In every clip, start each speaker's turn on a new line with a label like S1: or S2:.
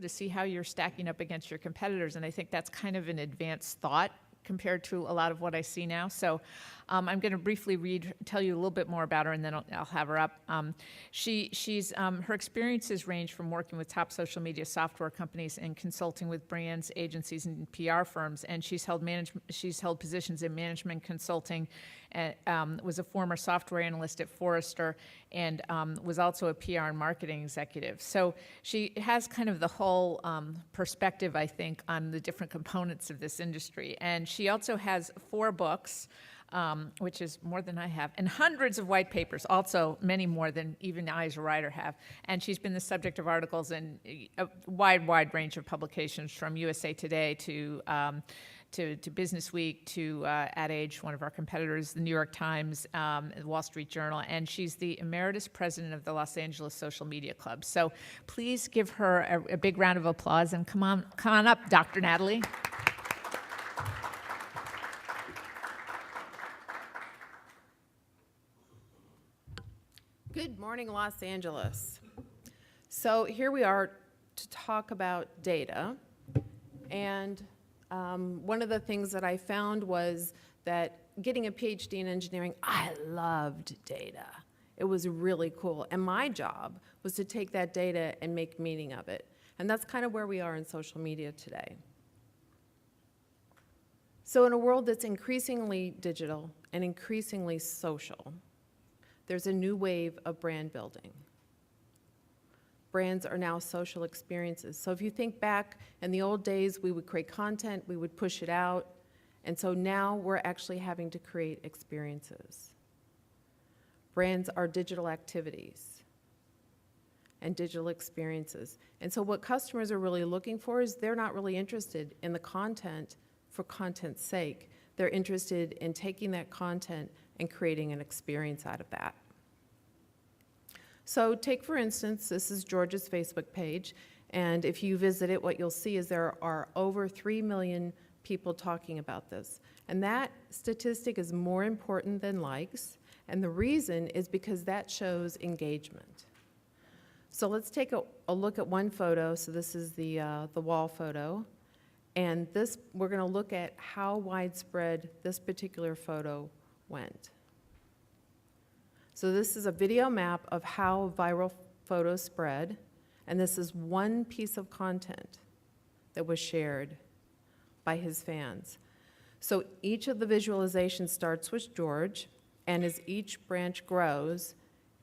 S1: to see how you're stacking up against your competitors, and I think that's kind of an advanced thought compared to a lot of what I see now. So I'm going to briefly tell you a little bit more about her, and then I'll have her up. Her experiences range from working with top social media software companies and consulting with brands, agencies, and PR firms. And she's held positions in management consulting, and was a former software analyst at Forrester, and was also a PR and marketing executive. So she has kind of the whole perspective, I think, on the different components of this industry. And she also has 4 books, which is more than I have, and hundreds of white papers, also many more than even I as a writer have. And she's been the subject of articles in a wide range of publications, from USA Today to Business Week to Ad Age, one of our competitors, the New York Times, the Wall Street Journal, and she's the emeritus president of the Los Angeles Social Media Club. So please give her a big round of applause, and come on up, Dr. Natalie.
S2: Good morning, Los Angeles. So here we are to talk about data. And one of the things that I found was that getting a PhD in engineering, I loved data. It was really cool. And my job was to take that data and make meaning of it. And that's kind of where we are in social media today. So in a world that's increasingly digital and increasingly social, there's a new wave of brand building. Brands are now social experiences. So if you think back in the old days, we would create content, we would push it out, and so now we're actually having to create experiences. Brands are digital activities and digital experiences. And so what customers are really looking for is they're not really interested in the content for content's sake. They're interested in taking that content and creating an experience out of that. So take, for instance, this is George's Facebook page, and if you visit it, what you'll see is there are over 3 million people talking about this. And that statistic is more important than likes, and the reason is because that shows engagement. So let's take a look at one photo. So this is the wall photo, and this, we're going to look at how widespread this particular photo went. So this is a video map of how viral photos spread, and this is one piece of content that was shared by his fans. So each of the visualizations starts with George, and as each branch grows,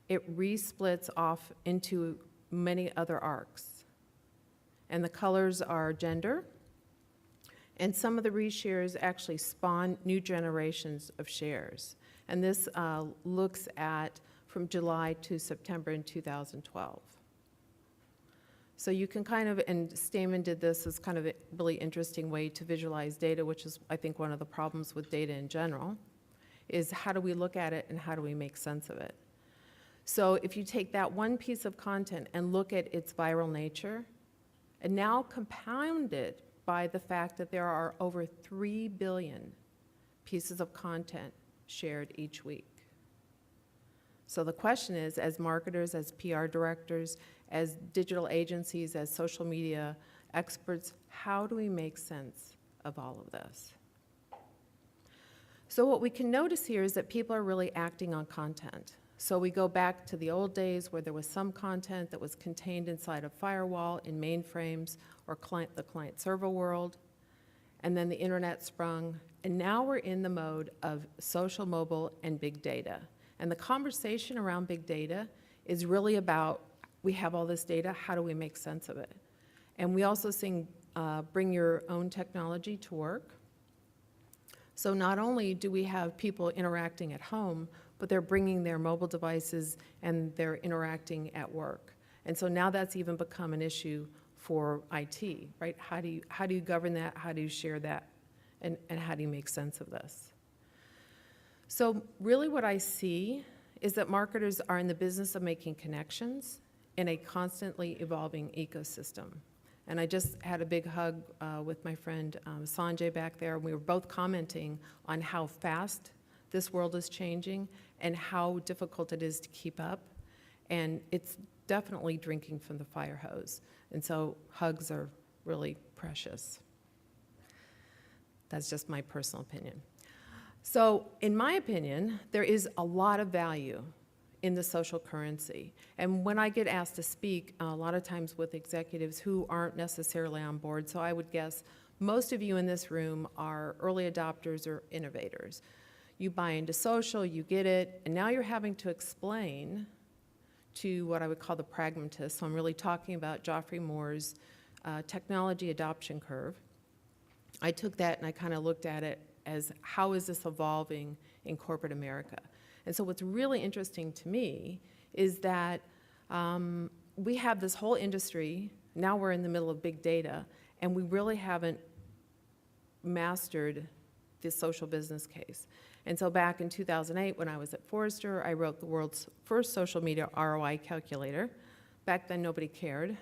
S2: it re-splits off into many other arcs. And the colors are gender, and some of the reshares actually spawn new generations of shares. And this looks at from July to September in 2012. So you can kind of, and Stamen did this as kind of a really interesting way to visualize data, which is, I think, one of the problems with data in general, is how do we look at it and how do we make sense of it? So if you take that one piece of content and look at its viral nature, and now compound it by the fact that there are over 3 billion pieces of content shared each week. So the question is, as marketers, as PR directors, as digital agencies, as social media experts, how do we make sense of all of this? So what we can notice here is that people are really acting on content. So we go back to the old days where there was some content that was contained inside a firewall in mainframes or the client-server world, and then the internet sprung, and now we're in the mode of social, mobile, and big data. And the conversation around big data is really about, we have all this data, how do we make sense of it? And we also sing, bring your own technology to work. So not only do we have people interacting at home, but they're bringing their mobile devices and they're interacting at work. And so now that's even become an issue for IT, right? How do you govern that? How do you share that? And how do you make sense of this? So really what I see is that marketers are in the business of making connections in a constantly evolving ecosystem. And I just had a big hug with my friend Sanjay back there. We were both commenting on how fast this world is changing and how difficult it is to keep up. And it's definitely drinking from the fire hose. And so hugs are really precious. That's just my personal opinion. So in my opinion, there is a lot of value in the social currency. And when I get asked to speak, a lot of times with executives who aren't necessarily on board, so I would guess most of you in this room are early adopters or innovators. You buy into social, you get it, and now you're having to explain to what I would call the pragmatists. So I'm really talking about Geoffrey Moore's technology adoption curve. I took that and I kind of looked at it as how is this evolving in corporate America? And so what's really interesting to me is that we have this whole industry, now we're in the middle of big data, and we really haven't mastered the social business case. And so back in 2008, when I was at Forrester, I wrote the world's first social media ROI calculator. Back then, nobody cared.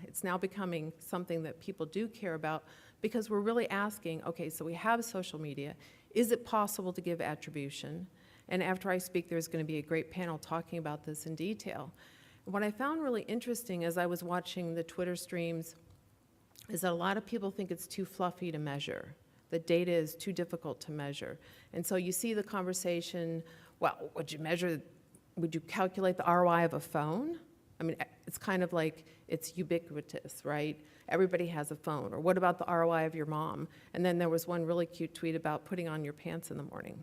S2: It's now becoming something that people do care about because we're really asking, okay, so we have social media. Is it possible to give attribution? And after I speak, there's going to be a great panel talking about this in detail. What I found really interesting as I was watching the Twitter streams is that a lot of people think it's too fluffy to measure. The data is too difficult to measure. And so you see the conversation, well, would you calculate the ROI of a phone? I mean, it's kind of like it's ubiquitous, right? Everybody has a phone. Or what about the ROI of your mom? And then there was one really cute tweet about putting on your pants in the morning.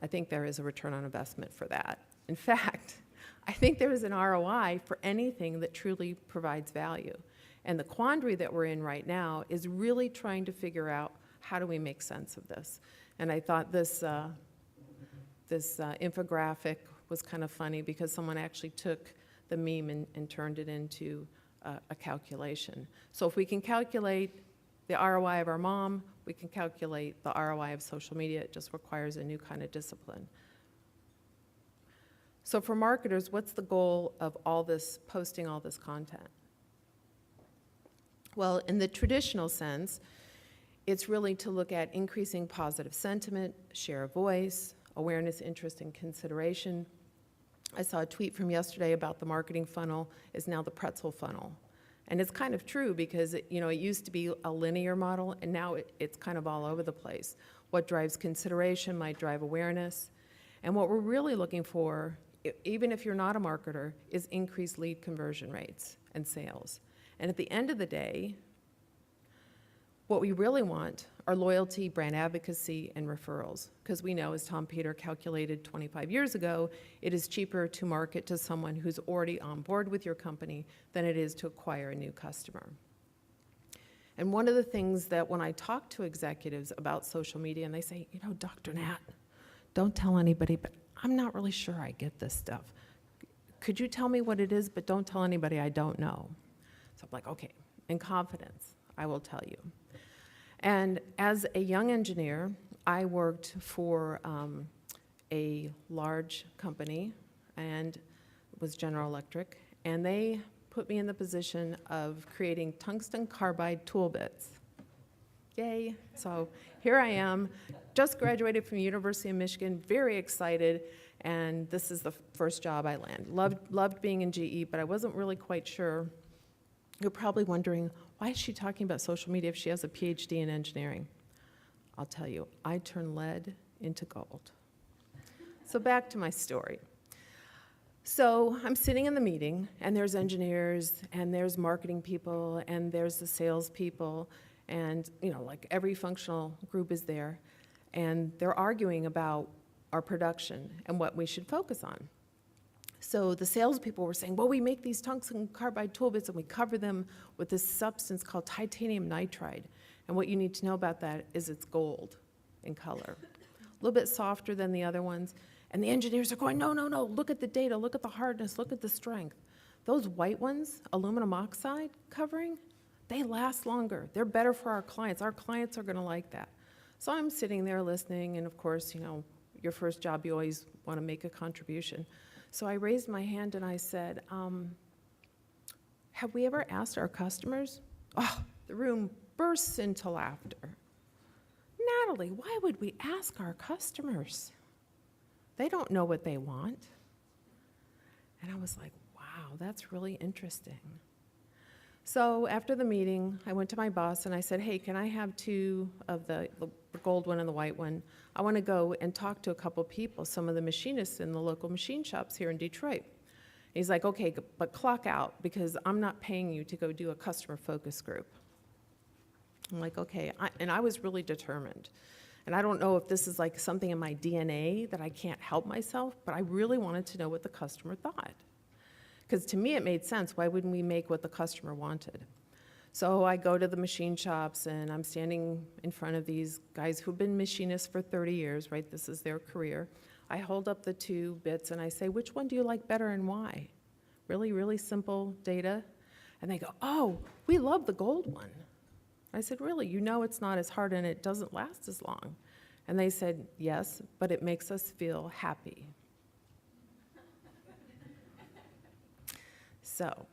S2: I think there is a return on investment for that. In fact, I think there is an ROI for anything that truly provides value. And the quandary that we're in right now is really trying to figure out how do we make sense of this. And I thought this infographic was kind of funny because someone actually took the meme and turned it into a calculation. So if we can calculate the ROI of our mom, we can calculate the ROI of social media. It just requires a new kind of discipline. So for marketers, what's the goal of all this, posting all this content? Well, in the traditional sense, it's really to look at increasing positive sentiment, share of voice, awareness, interest, and consideration. I saw a tweet from yesterday about the marketing funnel is now the pretzel funnel. And it's kind of true because it used to be a linear model, and now it's kind of all over the place. What drives consideration might drive awareness. And what we're really looking for, even if you're not a marketer, is increased lead conversion rates and sales. And at the end of the day, what we really want are loyalty, brand advocacy, and referrals. Because we know, as Tom Peter calculated 25 years ago, it is cheaper to market to someone who's already on board with your company than it is to acquire a new customer. And one of the things that when I talk to executives about social media, and they say, Dr. Nat, don't tell anybody, but I'm not really sure I get this stuff. Could you tell me what it is, but don't tell anybody I don't know? So I'm like, okay, in confidence, I will tell you. And as a young engineer, I worked for a large company, and it was General Electric, and they put me in the position of creating tungsten carbide tool bits. Yay. So here I am, just graduated from the University of Michigan, very excited, and this is the first job I landed. Loved being in GE, but I wasn't really quite sure. You're probably wondering, why is she talking about social media if she has a PhD in engineering? I'll tell you, I turned lead into gold. So back to my story. So I'm sitting in the meeting, and there's engineers, and there's marketing people, and there's the sales people, and like every functional group is there, and they're arguing about our production and what we should focus on. So the salespeople were saying, well, we make these tungsten carbide tool bits and we cover them with this substance called titanium nitride. And what you need to know about that is it's gold in color. A little bit softer than the other ones. And the engineers are going, no, look at the data, look at the hardness, look at the strength. Those white ones, aluminum oxide covering, they last longer. They're better for our clients. Our clients are gonna like that. So I'm sitting there listening, and of course, your first job, you always wanna make a contribution. So I raised my hand and I said, have we ever asked our customers? Oh, the room bursts into laughter. Natalie, why would we ask our customers? They don't know what they want. And I was like, wow, wow, that's really interesting. So after the meeting, I went to my boss and I said, hey, can I have two of the gold one and the white one? I want to go and talk to a couple people, some of the machinists in the local machine shops here in Detroit. He's like, okay, but clock out because I'm not paying you to go do a customer focus group. I'm like, okay, and I was really determined. And I don't know if this is like something in my DNA that I can't help myself, but I really wanted to know what the customer thought. Because to me, it made sense. Why wouldn't we make what the customer wanted? So I go to the machine shops, and I'm standing in front of these guys who've been machinists for 30 years, right? This is their career. I hold up the two bits, and I say, which one do you like better and why? Really, really simple data. And they go, oh, we love the gold one. I said, really? You know it's not as hard and it doesn't last as long. And they said, yes, but it makes us feel happy. So,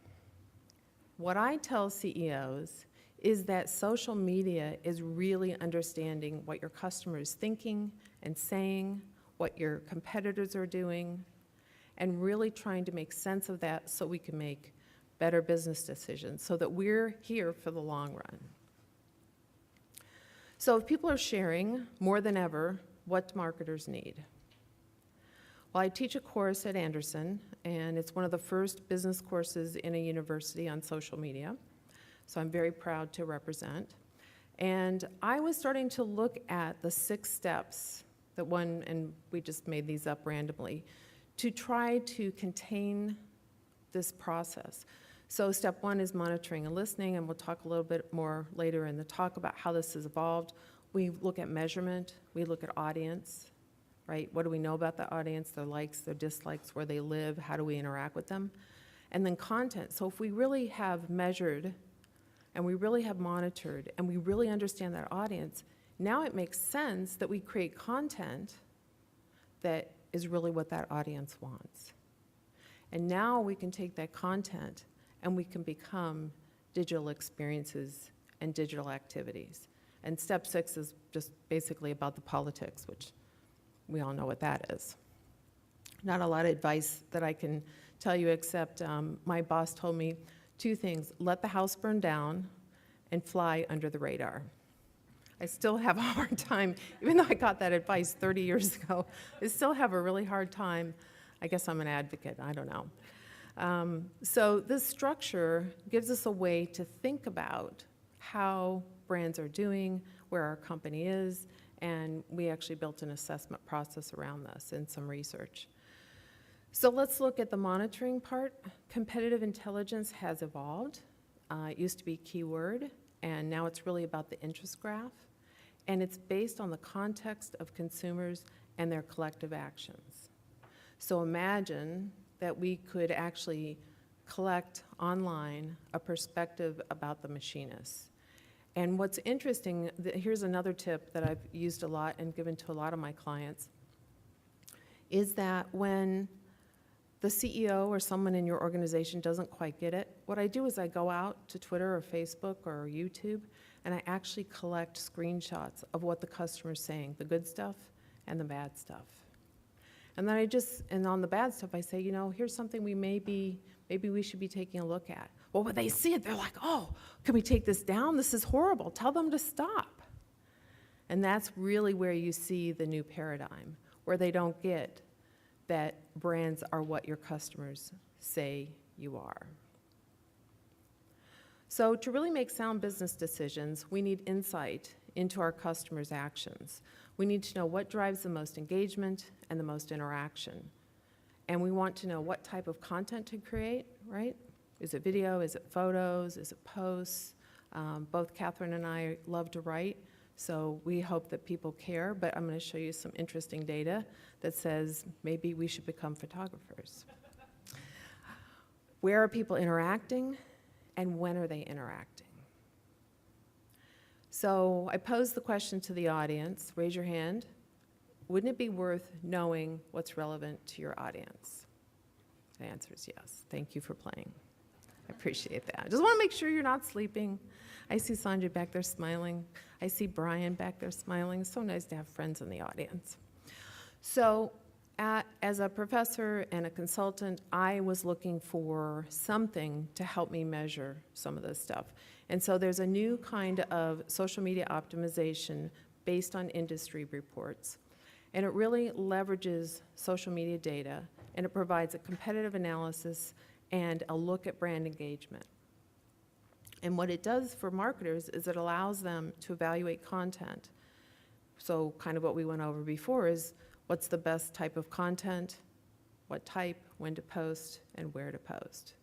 S2: what I tell CEOs is that social media is really understanding what your customer is thinking and saying, what your competitors are doing, and really trying to make sense of that so we can make better business decisions, so that we're here for the long run. So if people are sharing more than ever, what do marketers need? Well, I teach a course at Anderson, and it's one of the first business courses in a university on social media, so I'm very proud to represent. And I was starting to look at the 6 steps that one, and we just made these up randomly, to try to contain this process. So step 1 is monitoring and listening, and we'll talk a little bit more later in the talk about how this has evolved. We look at measurement, we look at audience, right? What do we know about the audience, their likes, their dislikes, where they live, how do we interact with them? And then content. So if we really have measured and we really have monitored and we really understand that audience, now it makes sense that we create content that is really what that audience wants. And now we can take that content and we can become digital experiences and digital activities. And step 6 is just basically about the politics, which we all know what that is. Not a lot of advice that I can tell you, except my boss told me 2 things: let the house burn down and fly under the radar. I still have a hard time, even though I got that advice 30 years ago, I still have a really hard time. I guess I'm an advocate, I don't know. So this structure gives us a way to think about how brands are doing, where our company is, and we actually built an assessment process around this and some research. So let's look at the monitoring part. Competitive intelligence has evolved. It used to be keyword, and now it's really about the interest graph, and it's based on the context of consumers and their collective actions. So imagine that we could actually collect online a perspective about the machinists. And what's interesting, here's another tip that I've used a lot and given to a lot of my clients, is that when the CEO or someone in your organization doesn't quite get it, what I do is I go out to Twitter or Facebook or YouTube, and I actually collect screenshots of what the customer's saying, the good stuff and the bad stuff. And then and on the bad stuff, I say, you know, here's something maybe we should be taking a look at. Well, when they see it, they're like, oh, can we take this down? This is horrible. Tell them to stop. And that's really where you see the new paradigm, where they don't get that brands are what your customers say you are. So to really make sound business decisions, we need insight into our customers' actions. We need to know what drives the most engagement and the most interaction. And we want to know what type of content to create, right? Is it video? Is it photos? Is it posts? Both Catherine and I love to write, so we hope that people care, but I'm going to show you some interesting data that says maybe we should become photographers. Where are people interacting, and when are they interacting? So I posed the question to the audience. Raise your hand. Wouldn't it be worth knowing what's relevant to your audience? The answer is yes. Thank you for playing. I appreciate that. I just want to make sure you're not sleeping. I see Sanjay back there smiling. I see Brian back there smiling. It's so nice to have friends in the audience. So As a professor and a consultant, I was looking for something to help me measure some of this stuff. And so there's a new kind of social media optimization based on industry reports. And it really leverages social media data, and it provides a competitive analysis and a look at brand engagement. And what it does for marketers is it allows them to evaluate content. So kind of what we went over before is what's the best type of content, what type, when to post, and where to post.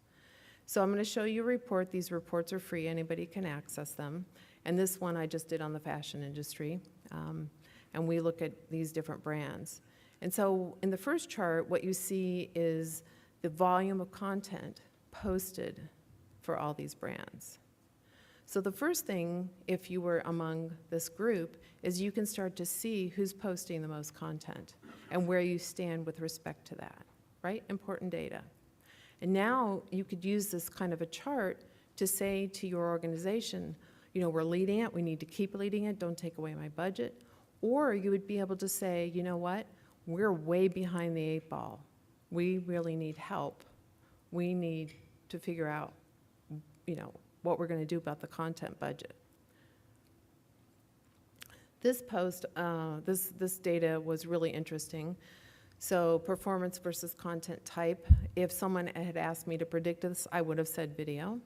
S2: So I'm going to show you a report. These reports are free. Anybody can access them. And this one I just did on the fashion industry. And we look at these different brands. And so in the first chart, what you see is the volume of content posted for all these brands. So the first thing, if you were among this group, is you can start to see who's posting the most content and where you stand with respect to that, right? Important data. And now you could use this kind of a chart to say to your organization, you know, we're leading it, we need to keep leading it, don't take away my budget. Or you would be able to say, you know what, we're way behind the 8 ball. We really need help. We need to figure out, you know, what we're going to do about the content budget. This post, this data was really interesting. So performance versus content type. If someone had asked me to predict this, I would have said video.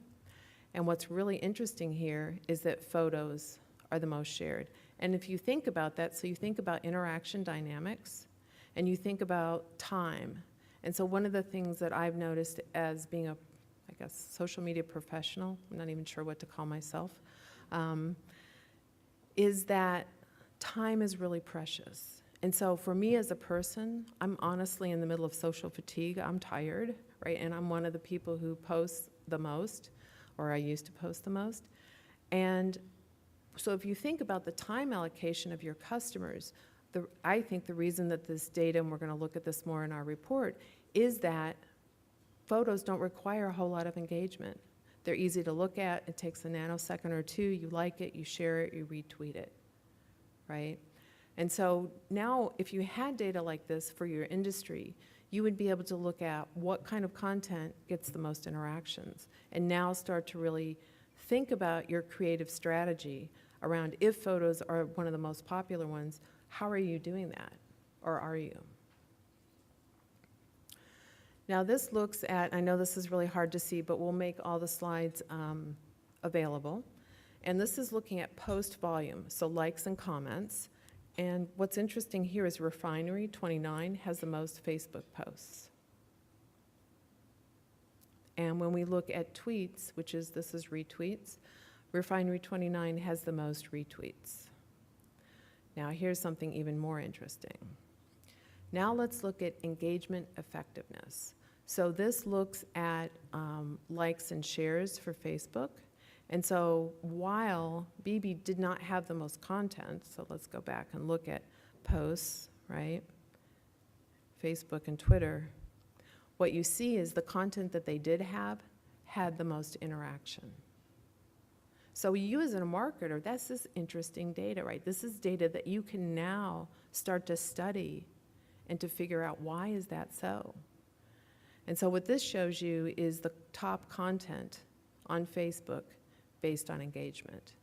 S2: And what's really interesting here is that photos are the most shared. And if you think about that, so you think about interaction dynamics, and you think about time. And so one of the things that I've noticed as being a, I guess, social media professional, I'm not even sure what to call myself, is that time is really precious. And so for me as a person, I'm honestly in the middle of social fatigue. I'm tired, right? And I'm one of the people who posts the most, or I used to post the most. And so if you think about the time allocation of your customers, I think the reason that this data, and we're going to look at this more in our report, is that photos don't require a whole lot of engagement. They're easy to look at. It takes a nanosecond or two. You like it, you share it, you retweet it, right? And so now if you had data like this for your industry, you would be able to look at what kind of content gets the most interactions, and now start to really think about your creative strategy around, if photos are one of the most popular ones, how are you doing that, or are you? Now this looks at, I know this is really hard to see, but we'll make all the slides available. And this is looking at post volume, so likes and comments. And what's interesting here is Refinery 29 has the most Facebook posts. And when we look at tweets, which is, this is retweets, Refinery 29 has the most retweets. Now here's something even more interesting. Now let's look at engagement effectiveness. So this looks at likes and shares for Facebook. And so while BB did not have the most content, so let's go back and look at posts, right? Facebook and Twitter. What you see is the content that they did have had the most interaction. So you as a marketer, that's this interesting data, right? This is data that you can now start to study and to figure out, why is that so? And so what this shows you is the top content on Facebook based on engagement.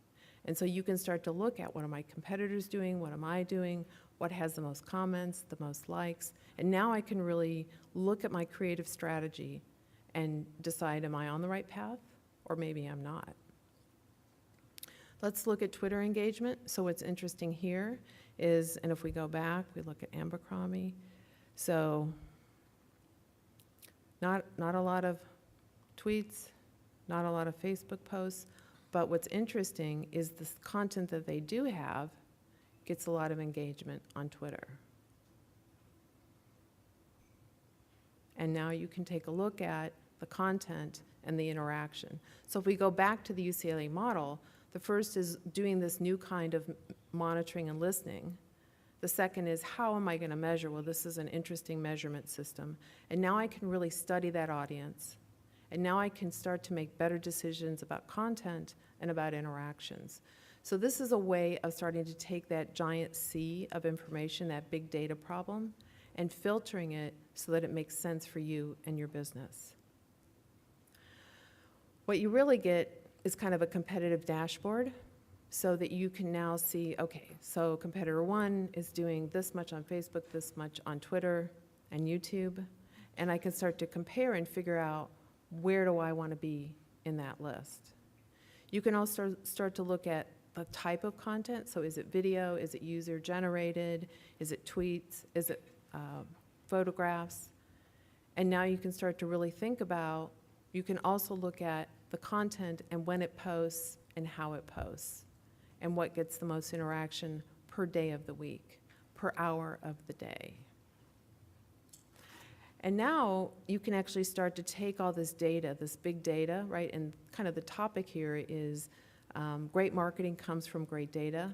S2: And so you can start to look at, what are my competitors doing? What am I doing? What has the most comments, the most likes? And now I can really look at my creative strategy and decide, am I on the right path, or maybe I'm not? Let's look at Twitter engagement. So what's interesting here is, and if we go back, we look at Abercrombie. So not a lot of tweets, not a lot of Facebook posts, but what's interesting is this content that they do have gets a lot of engagement on Twitter. And now you can take a look at the content and the interaction. So if we go back to the UCLA model, the first is doing this new kind of monitoring and listening. The second is, how am I going to measure? Well, this is an interesting measurement system. And now I can really study that audience. And now I can start to make better decisions about content and about interactions. So this is a way of starting to take that giant sea of information, that big data problem, and filtering it so that it makes sense for you and your business. What you really get is kind of a competitive dashboard so that you can now see, okay, so competitor one is doing this much on Facebook, this much on Twitter and YouTube, and I can start to compare and figure out where do I want to be in that list. You can also start to look at the type of content. So is it video? Is it user-generated? Is it tweets? Is it photographs? And now you can start to really think about, you can also look at the content and when it posts and how it posts and what gets the most interaction per day of the week, per hour of the day. And now you can actually start to take all this data, this big data, right? And kind of the topic here is great marketing comes from great data.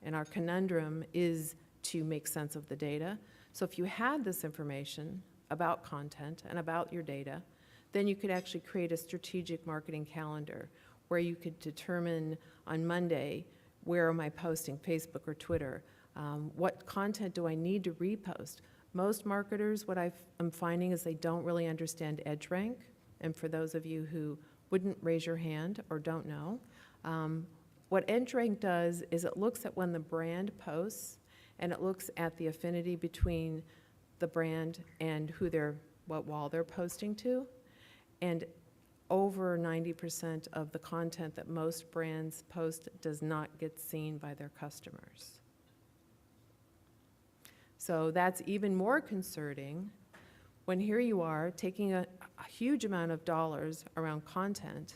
S2: And our conundrum is to make sense of the data. So if you had this information about content and about your data, then you could actually create a strategic marketing calendar where you could determine on Monday, where am I posting, Facebook or Twitter? What content do I need to repost? Most marketers, what I'm finding is they don't really understand EdgeRank. And for those of you who wouldn't raise your hand or don't know, what EdgeRank does is it looks at when the brand posts, and it looks at the affinity between the brand and what wall they're posting to. And over 90% of the content that most brands post does not get seen by their customers. So that's even more concerning when here you are taking a huge amount of dollars around content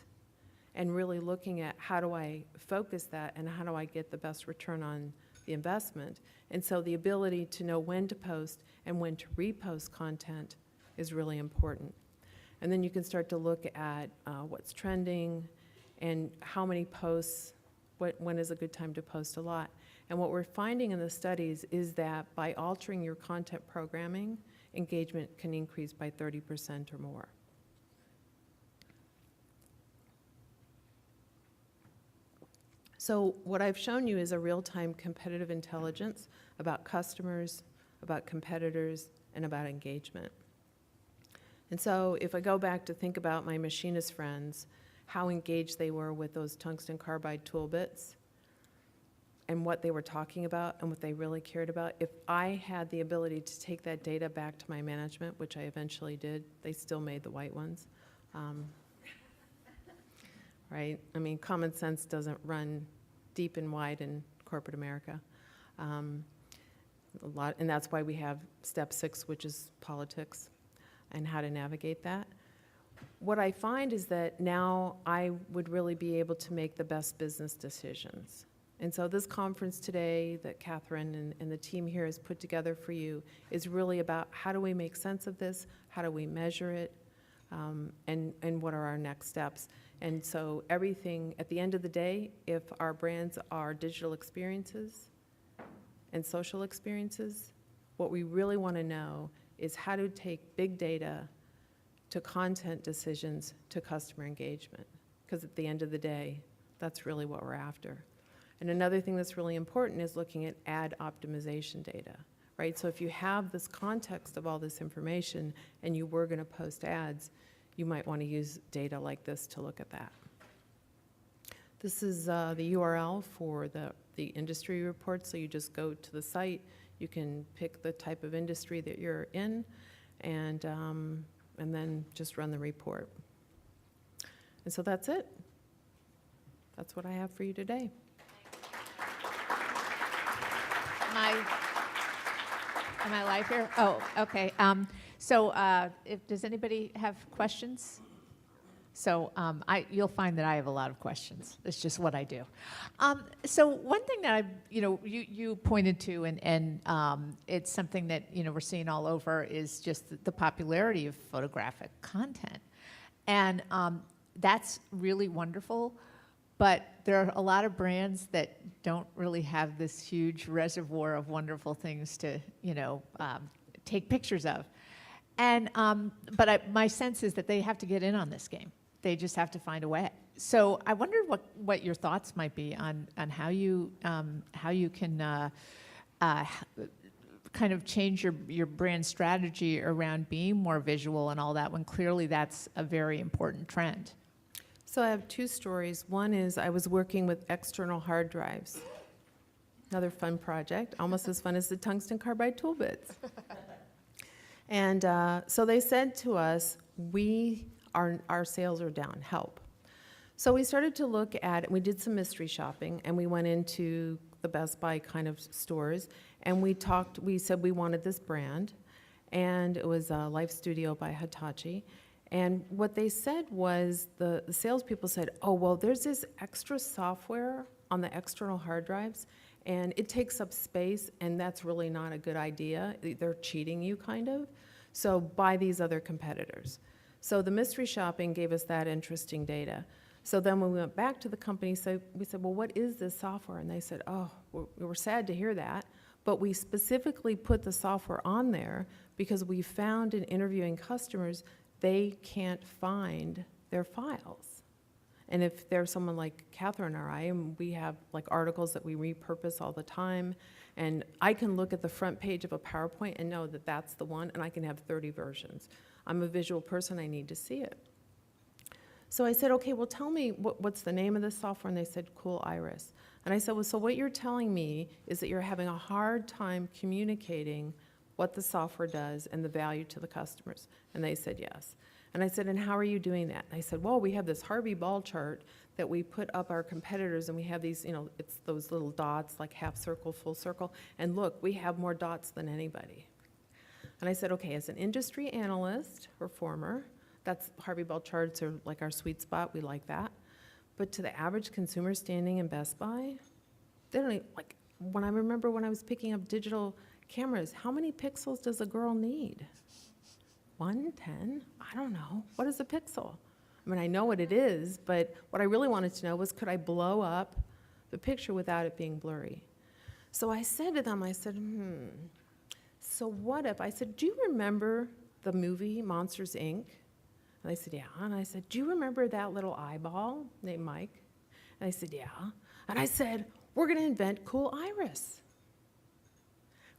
S2: and really looking at how do I focus that and how do I get the best return on the investment. And so the ability to know when to post and when to repost content is really important. And then you can start to look at what's trending and how many posts, when is a good time to post a lot. And what we're finding in the studies is that by altering your content programming, engagement can increase by 30% or more. So what I've shown you is a real-time competitive intelligence about customers, about competitors, and about engagement. And so if I go back to think about my machinist friends, how engaged they were with those tungsten carbide tool bits and what they were talking about and what they really cared about, if I had the ability to take that data back to my management, which I eventually did, they still made the white ones, right? I mean, common sense doesn't run deep and wide in corporate America. And that's why we have step 6, which is politics and how to navigate that. What I find is that now I would really be able to make the best business decisions. And so this conference today that Catherine and the team here has put together for you is really about how do we make sense of this, how do we measure it, and what are our next steps. And so everything, at the end of the day, if our brands are digital experiences and social experiences, what we really want to know is how to take big data to content decisions to customer engagement. Because at the end of the day, that's really what we're after. And another thing that's really important is looking at ad optimization data, right? So if you have this context of all this information and you were going to post ads, you might want to use data like this to look at that. This is the URL for the industry report, so you just go to the site. You can pick the type of industry that you're in, and then just run the report. And so that's it. That's what I have for you today.
S1: Am I live here? Oh, okay. Does anybody have questions? So you'll find that I have a lot of questions. It's just what I do. So one thing that you pointed to, and it's something that we're seeing all over, is just the popularity of photographic content, and that's really wonderful. But there are a lot of brands that don't really have this huge reservoir of wonderful things to take pictures of, and my sense is that they have to get in on this game. They just have to find a way. So I wondered what your thoughts might be on how you can kind of change your brand strategy around being more visual and all that, when clearly that's a very important trend?
S2: So I have two stories. One is I was working with external hard drives. Another fun project, almost as fun as the tungsten carbide tool bits. And so they said to us, our sales are down, help. So we started to look at it. We did some mystery shopping, and we went into the Best Buy kind of stores, and we said we wanted this brand, and it was Life Studio by Hitachi. And what they said was, the salespeople said, oh, well, there's this extra software on the external hard drives, and it takes up space, and that's really not a good idea. They're cheating you, kind of. So buy these other competitors. So the mystery shopping gave us that interesting data. So then when we went back to the company, so we said, well, what is this software? And they said, oh, we were sad to hear that, but we specifically put the software on there because we found in interviewing customers, they can't find their files. And if there's someone like Catherine or I, and we have like articles that we repurpose all the time, and I can look at the front page of a PowerPoint and know that that's the one, and I can have 30 versions. I'm a visual person, I need to see it. So I said, okay, well, tell me what's the name of this software? And they said, Cool Iris. And I said, well, so what you're telling me is that you're having a hard time communicating what the software does and the value to the customers. And they said, yes. And I said, and how are you doing that? And they said, well, we have this Harvey ball chart that we put up our competitors, and we have these, it's those little dots, like half circle, full circle. And look, we have more dots than anybody. And I said, okay, as an industry analyst or former, that's Harvey ball charts are like our sweet spot. We like that. But to the average consumer standing in Best Buy, they don't even, like, when I remember when I was picking up digital cameras, how many pixels does a girl need? 1, 10? I don't know. What is a pixel? I mean, I know what it is, but what I really wanted to know was, could I blow up the picture without it being blurry? So I said to them, I said, so what if, I said, do you remember the movie Monsters, Inc.? And they said, yeah. And I said, do you remember that little eyeball named Mike? And they said, yeah. And I said, we're going to invent Cool Iris.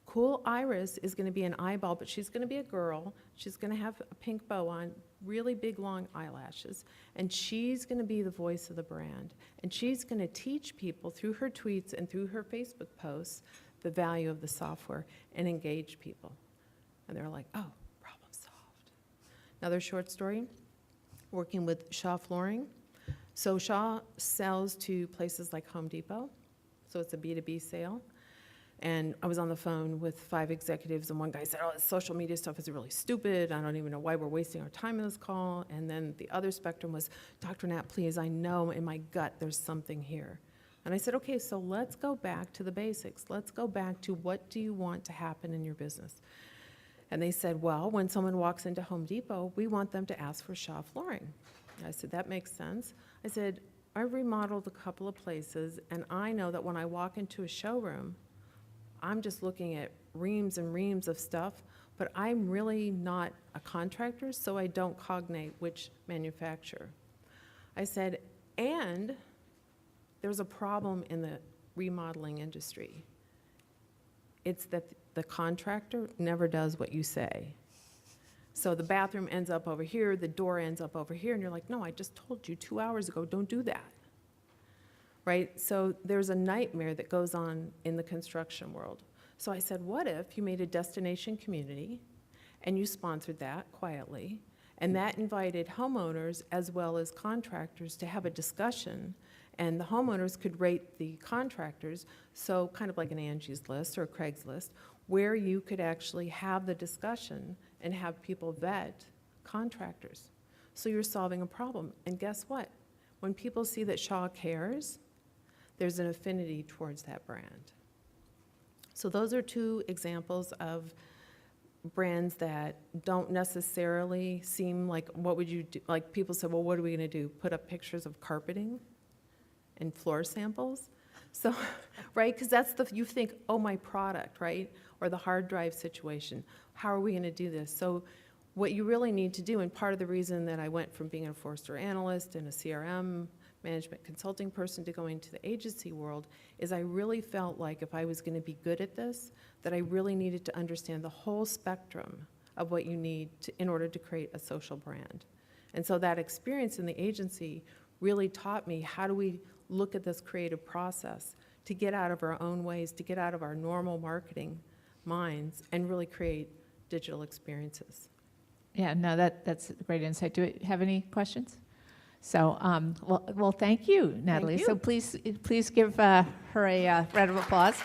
S2: Cool Iris is going to be an eyeball, but she's going to be a girl. She's going to have a pink bow on, really big, long eyelashes, and she's going to be the voice of the brand. And she's going to teach people through her tweets and through her Facebook posts the value of the software and engage people. And they're like, oh, problem solved. Another short story, working with Shaw Flooring. So Shaw sells to places like Home Depot, so it's a B2B sale. And I was on the phone with 5 executives, and one guy said, oh, this social media stuff is really stupid. I don't even know why we're wasting our time in this call. And then the other spectrum was, Dr. Knapp, please, I know in my gut there's something here. And I said, okay, so let's go back to the basics. Let's go back to, what do you want to happen in your business? And they said, well, when someone walks into Home Depot, we want them to ask for Shaw Flooring. And I said, that makes sense. I said, I've remodeled a couple of places, and I know that when I walk into a showroom, I'm just looking at reams and reams of stuff, but I'm really not a contractor, so I don't cognate which manufacturer. I said, and there's a problem in the remodeling industry. It's that the contractor never does what you say. So the bathroom ends up over here, the door ends up over here, and you're like, no, I just told you 2 hours ago, don't do that. Right? So there's a nightmare that goes on in the construction world. So I said, what if you made a destination community and you sponsored that quietly, and that invited homeowners as well as contractors to have a discussion, and the homeowners could rate the contractors, so kind of like an Angie's List or a Craigslist, where you could actually have the discussion and have people vet contractors. So you're solving a problem. And guess what? When people see that Shaw cares, there's an affinity towards that brand. So those are 2 examples of brands that don't necessarily seem like, what would you do? Like, people said, well, what are we going to do? Put up pictures of carpeting and floor samples? So, right, because that's you think, oh, my product, right? Or the hard drive situation. How are we going to do this? So what you really need to do, and part of the reason that I went from being a Forrester analyst and a CRM management consulting person to going to the agency world, is I really felt like if I was going to be good at this, that I really needed to understand the whole spectrum of what you need in order to create a social brand. And so that experience in the agency really taught me how do we look at this creative process to get out of our own ways, to get out of our normal marketing minds and really create digital experiences.
S1: Yeah, no, that's a great insight. Do we have any questions? So, well, thank you, Natalie.
S2: you.
S1: So please give her a round of applause.